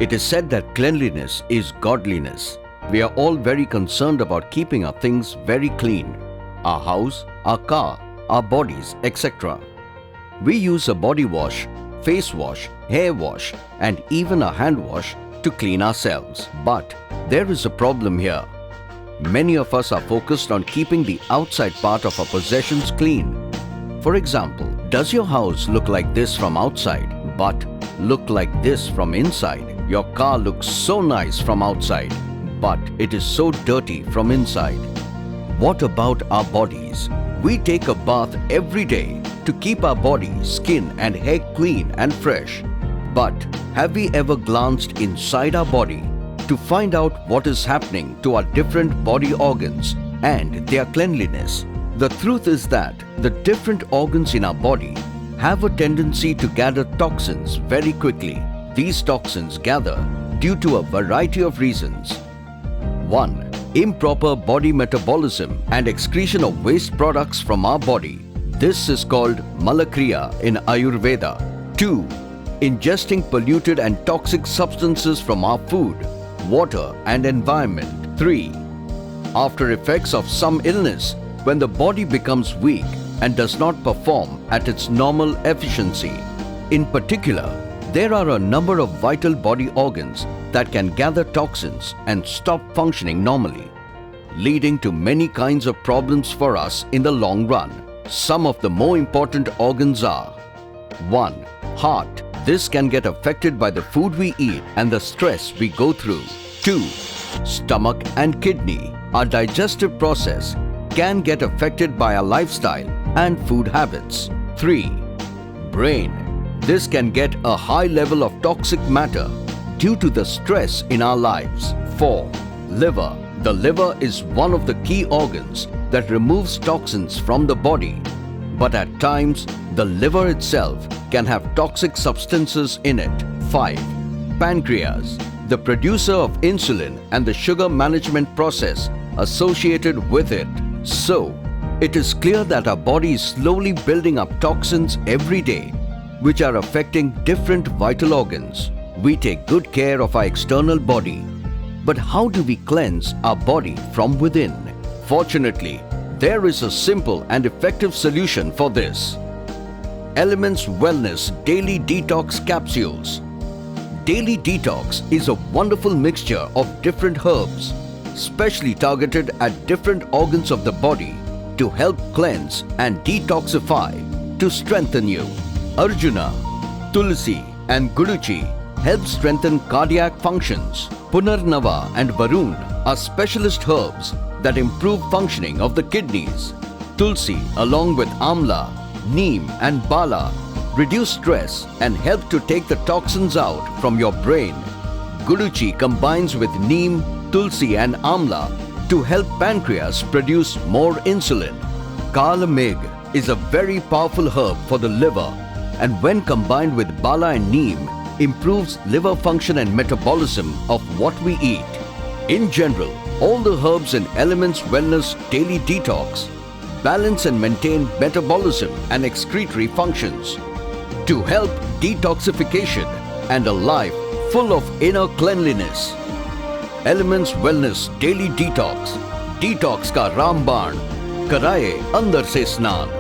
It is said that cleanliness is godliness. We are all very concerned about keeping our things very clean. Our house, our car, our bodies, etc. We use a body wash, face wash, hair wash, and even a hand wash to clean ourselves. But there is a problem here. Many of us are focused on keeping the outside part of our possessions clean. For example, does your house look like this from outside, but look like this from inside? Your car looks so nice from outside, but it is so dirty from inside. What about our bodies? We take a bath every day to keep our body, skin and hair clean and fresh. But have we ever glanced inside our body to find out what is happening to our different body organs and their cleanliness? The truth is that the different organs in our body have a tendency to gather toxins very quickly. These toxins gather due to a variety of reasons. 1. Improper body metabolism and excretion of waste products from our body. This is called Malakriya in Ayurveda. 2. Ingesting polluted and toxic substances from our food, water and environment. 3. After effects of some illness, when the body becomes weak and does not perform at its normal efficiency. In particular, there are a number of vital body organs that can gather toxins and stop functioning normally, leading to many kinds of problems for us in the long run. Some of the more important organs are: 1. Heart. This can get affected by the food we eat and the stress we go through. 2. Stomach and kidney. Our digestive process can get affected by our lifestyle and food habits. 3. Brain. This can get a high level of toxic matter due to the stress in our lives. 4. Liver. The liver is one of the key organs that removes toxins from the body, but at times the liver itself can have toxic substances in it. 5. Pancreas. The producer of insulin and the sugar management process associated with it. So, it is clear that our body is slowly building up toxins every day, which are affecting different vital organs. We take good care of our external body, but how do we cleanse our body from within? Fortunately, there is a simple and effective solution for this. Elements Wellness Daily Detox Capsules. Daily Detox is a wonderful mixture of different herbs, specially targeted at different organs of the body to help cleanse and detoxify, to strengthen you. Arjuna, Tulsi and Guduchi help strengthen cardiac functions. Punarnava and Varun are specialist herbs that improve functioning of the kidneys. Tulsi along with Amla, Neem and Bala reduce stress and help to take the toxins out from your brain. Guduchi combines with Neem, Tulsi and Amla to help pancreas produce more insulin. Kala Meg is a very powerful herb for the liver, and when combined with Bala and Neem, improves liver function and metabolism of what we eat. In general, all the herbs in Elements Wellness Daily Detox balance and maintain metabolism and excretory functions to help detoxification and a life full of inner cleanliness. Elements Wellness Daily Detox. Detox का रामबाण कराए अंदर से स्नान.